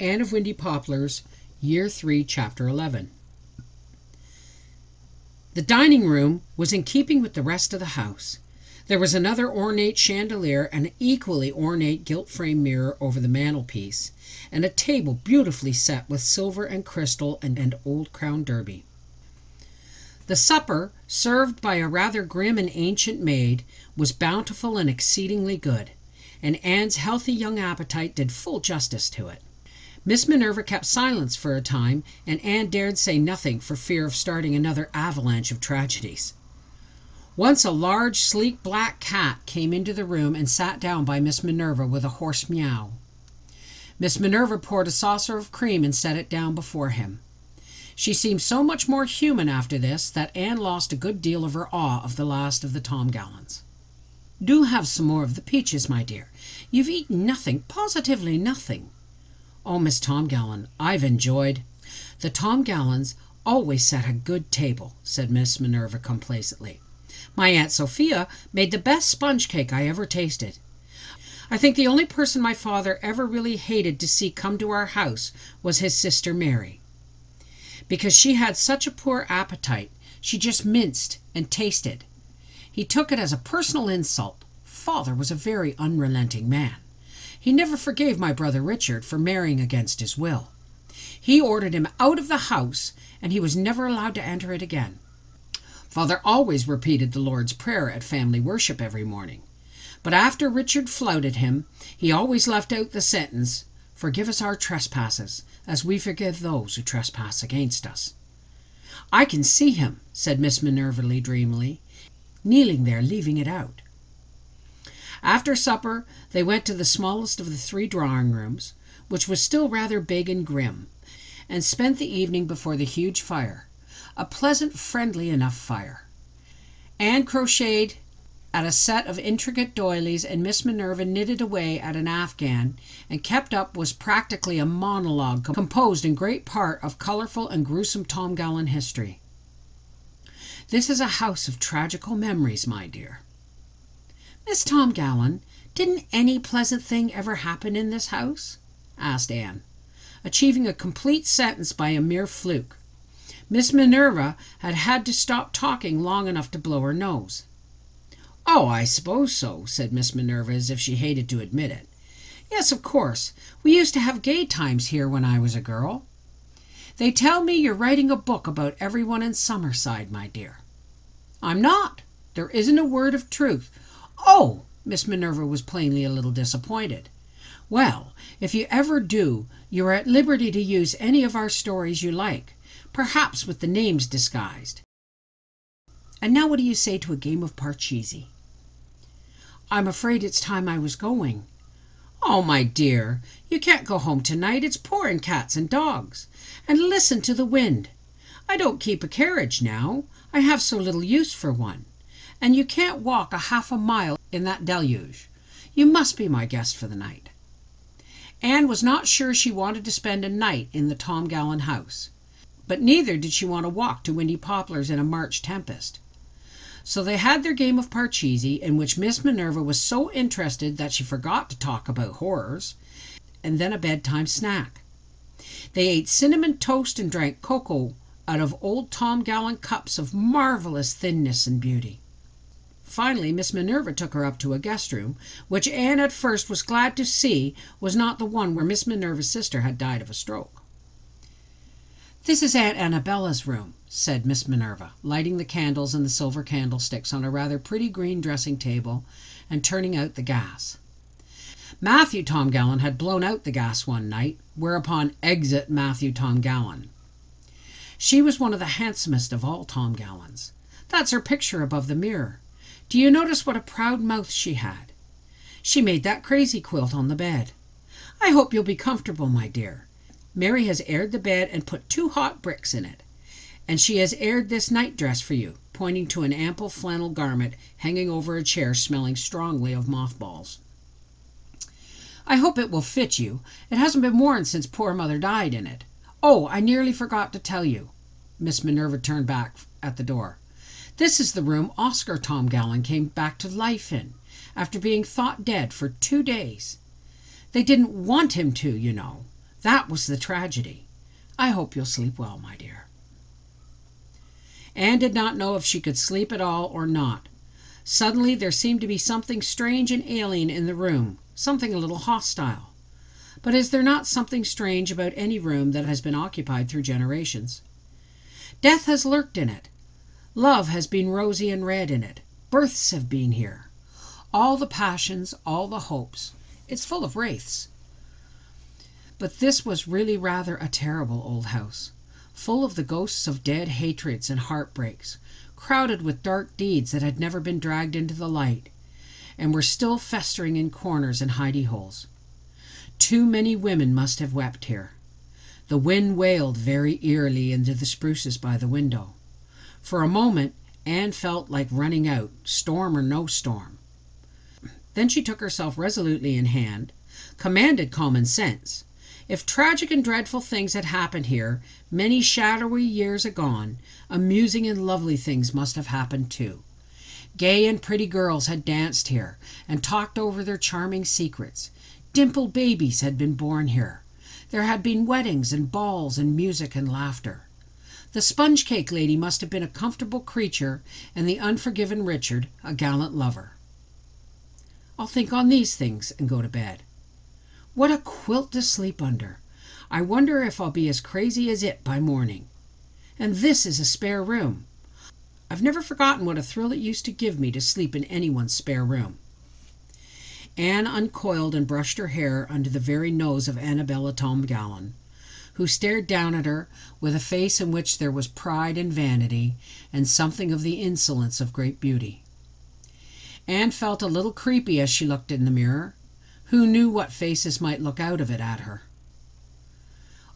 Anne of Windy Poplars, Year 3, Chapter 11. The dining room was in keeping with the rest of the house. There was another ornate chandelier and an equally ornate gilt-framed mirror over the mantelpiece, and a table beautifully set with silver and crystal and old Crown Derby. The supper, served by a rather grim and ancient maid, was bountiful and exceedingly good, and Anne's healthy young appetite did full justice to it. Miss Minerva kept silence for a time, and Anne dared say nothing for fear of starting another avalanche of tragedies. Once a large, sleek black cat came into the room and sat down by Miss Minerva with a hoarse meow. Miss Minerva poured a saucer of cream and set it down before him. She seemed so much more human after this that Anne lost a good deal of her awe of the last of the Tomgallons. "Do have some more of the peaches, my dear. You've eaten nothing, positively nothing." "Oh, Miss Tomgallon, I've enjoyed—" "The Tomgallons always set a good table," said Miss Minerva complacently. "My Aunt Sophia made the best sponge cake I ever tasted. I think the only person my father ever really hated to see come to our house was his sister Mary. Because she had such a poor appetite, she just minced and tasted. He took it as a personal insult. Father was a very unrelenting man. He never forgave my brother Richard for marrying against his will. He ordered him out of the house, and he was never allowed to enter it again. Father always repeated the Lord's Prayer at family worship every morning. But after Richard flouted him, he always left out the sentence, 'Forgive us our trespasses, as we forgive those who trespass against us.' I can see him," said Miss Minerva dreamily, "kneeling there leaving it out." After supper they went to the smallest of the 3 drawing rooms, which was still rather big and grim, and spent the evening before the huge fire, a pleasant, friendly enough fire. Anne crocheted at a set of intricate doilies, and Miss Minerva knitted away at an afghan, and kept up was practically a monologue composed in great part of colourful and gruesome Tomgallon history. "This is a house of tragical memories, my dear." "Miss Tomgallon, didn't any pleasant thing ever happen in this house?" asked Anne, achieving a complete sentence by a mere fluke. Miss Minerva had had to stop talking long enough to blow her nose. "Oh, I suppose so," said Miss Minerva, as if she hated to admit it. "Yes, of course. We used to have gay times here when I was a girl. They tell me you're writing a book about everyone in Summerside, my dear." "I'm not. There isn't a word of truth." "Oh!" Miss Minerva was plainly a little disappointed. "Well, if you ever do, you are at liberty to use any of our stories you like, perhaps with the names disguised. And now what do you say to a game of parcheesi?" "I'm afraid it's time I was going." "Oh, my dear, you can't go home tonight. It's pouring cats and dogs. And listen to the wind. I don't keep a carriage now. I have so little use for one. And you can't walk a half a mile in that deluge. You must be my guest for the night." Anne was not sure she wanted to spend a night in the Tomgallon house, but neither did she want to walk to Windy Poplars in a March tempest. So they had their game of parcheesi, in which Miss Minerva was so interested that she forgot to talk about horrors, and then a bedtime snack. They ate cinnamon toast and drank cocoa out of old Tomgallon cups of marvellous thinness and beauty. Finally Miss Minerva took her up to a guest room, which Anne at first was glad to see was not the one where Miss Minerva's sister had died of a stroke. "This is Aunt Annabella's room," said Miss Minerva, lighting the candles in the silver candlesticks on a rather pretty green dressing table and turning out the gas. Matthew Tomgallon had blown out the gas one night, whereupon exit Matthew Tomgallon. She was one of the handsomest of all Tomgallons. That's her picture above the mirror. Do you notice what a proud mouth she had? She made that crazy quilt on the bed. I hope you'll be comfortable, my dear. Mary has aired the bed and put 2 hot bricks in it, and she has aired this night-dress for you," pointing to an ample flannel garment hanging over a chair smelling strongly of mothballs. "I hope it will fit you. It hasn't been worn since poor mother died in it. Oh, I nearly forgot to tell you." Miss Minerva turned back at the door. "This is the room Oscar Tomgallon came back to life in, after being thought dead for 2 days. They didn't want him to, you know. That was the tragedy. I hope you'll sleep well, my dear." Anne did not know if she could sleep at all or not. Suddenly there seemed to be something strange and alien in the room, something a little hostile. But is there not something strange about any room that has been occupied through generations? Death has lurked in it. Love has been rosy and red in it. Births have been here. All the passions, all the hopes. It's full of wraiths. But this was really rather a terrible old house, full of the ghosts of dead hatreds and heartbreaks, crowded with dark deeds that had never been dragged into the light, and were still festering in corners and hidey-holes. Too many women must have wept here. The wind wailed very eerily into the spruces by the window. For a moment Anne felt like running out, storm or no storm. Then she took herself resolutely in hand, commanded common sense. If tragic and dreadful things had happened here many shadowy years agone, amusing and lovely things must have happened too. Gay and pretty girls had danced here and talked over their charming secrets. Dimpled babies had been born here. There had been weddings and balls and music and laughter. The sponge cake lady must have been a comfortable creature, and the unforgiven Richard a gallant lover. I'll think on these things and go to bed. What a quilt to sleep under! I wonder if I'll be as crazy as it by morning. And this is a spare room. I've never forgotten what a thrill it used to give me to sleep in anyone's spare room. Anne uncoiled and brushed her hair under the very nose of Annabella Tomgallan, who stared down at her with a face in which there was pride and vanity and something of the insolence of great beauty. Anne felt a little creepy as she looked in the mirror. Who knew what faces might look out of it at her?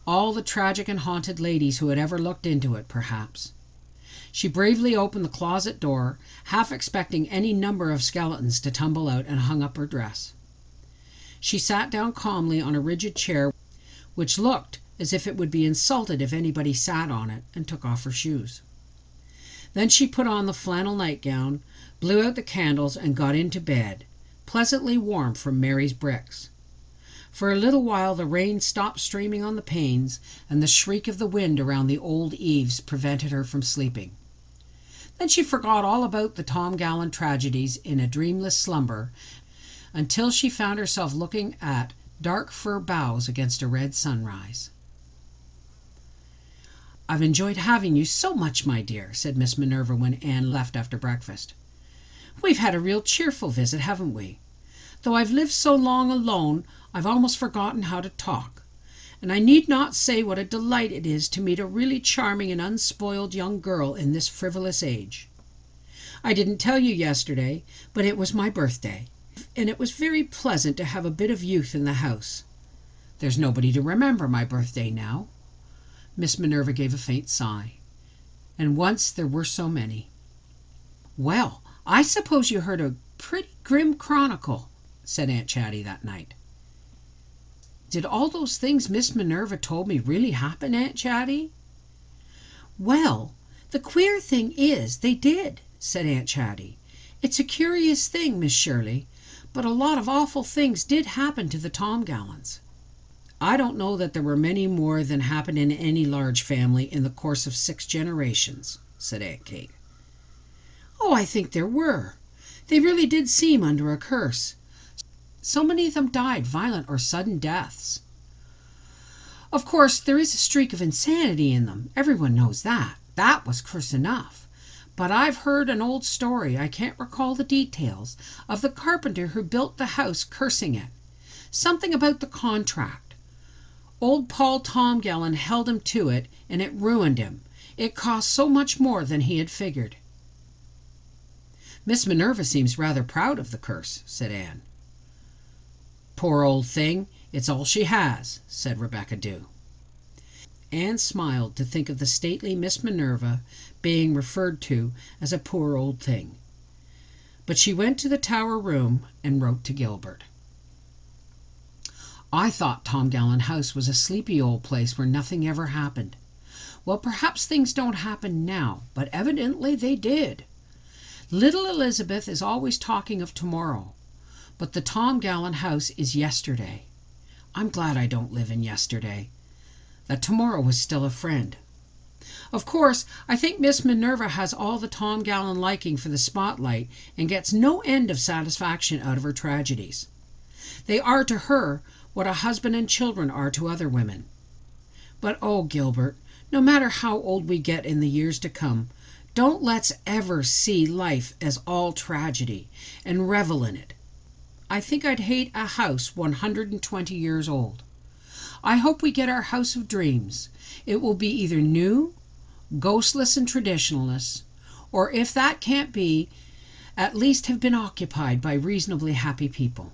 All the tragic and haunted ladies who had ever looked into it, perhaps. She bravely opened the closet door, half expecting any number of skeletons to tumble out, and hung up her dress. She sat down calmly on a rigid chair which looked as if it would be insulted if anybody sat on it, and took off her shoes. Then she put on the flannel nightgown, blew out the candles, and got into bed, pleasantly warm from Mary's bricks. For a little while the rain stopped streaming on the panes, and the shriek of the wind around the old eaves prevented her from sleeping. Then she forgot all about the Tomgallan tragedies in a dreamless slumber until she found herself looking at dark fir boughs against a red sunrise. "I've enjoyed having you so much, my dear," said Miss Minerva when Anne left after breakfast. "We've had a real cheerful visit, haven't we? Though I've lived so long alone I've almost forgotten how to talk. And I need not say what a delight it is to meet a really charming and unspoiled young girl in this frivolous age. I didn't tell you yesterday, but it was my birthday, and it was very pleasant to have a bit of youth in the house. There's nobody to remember my birthday now." Miss Minerva gave a faint sigh. "And once there were so many." "Well, I suppose you heard a pretty grim chronicle," said Aunt Chatty that night. "Did all those things Miss Minerva told me really happen, Aunt Chatty?" "Well, the queer thing is they did," said Aunt Chatty. "It's a curious thing, Miss Shirley, but a lot of awful things did happen to the Tomgallans." "I don't know that there were many more than happened in any large family in the course of 6 generations," said Aunt Kate. "Oh, I think there were. They really did seem under a curse. So many of them died violent or sudden deaths. Of course, there is a streak of insanity in them. Everyone knows that. That was curse enough. But I've heard an old story, I can't recall the details, of the carpenter who built the house cursing it. Something about the contract. Old Paul Tomgallan held him to it, and it ruined him. It cost so much more than he had figured." "Miss Minerva seems rather proud of the curse," said Anne. "Poor old thing, it's all she has," said Rebecca Dew. Anne smiled to think of the stately Miss Minerva being referred to as a poor old thing. But she went to the tower room and wrote to Gilbert. "I thought Tomgallan House was a sleepy old place where nothing ever happened. Well, perhaps things don't happen now, but evidently they did. Little Elizabeth is always talking of tomorrow, but the Tomgallan House is yesterday. I'm glad I don't live in yesterday, that tomorrow was still a friend. Of course, I think Miss Minerva has all the Tom Gallen liking for the spotlight and gets no end of satisfaction out of her tragedies. They are to her what a husband and children are to other women. But oh, Gilbert, no matter how old we get in the years to come, don't let's ever see life as all tragedy and revel in it. I think I'd hate a house 120 years old. I hope we get our house of dreams. It will be either new, ghostless and traditionalist, or if that can't be, at least have been occupied by reasonably happy people.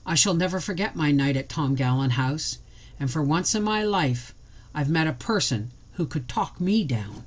I shall never forget my night at Tom Gallen House, and for once in my life I've met a person who could talk me down.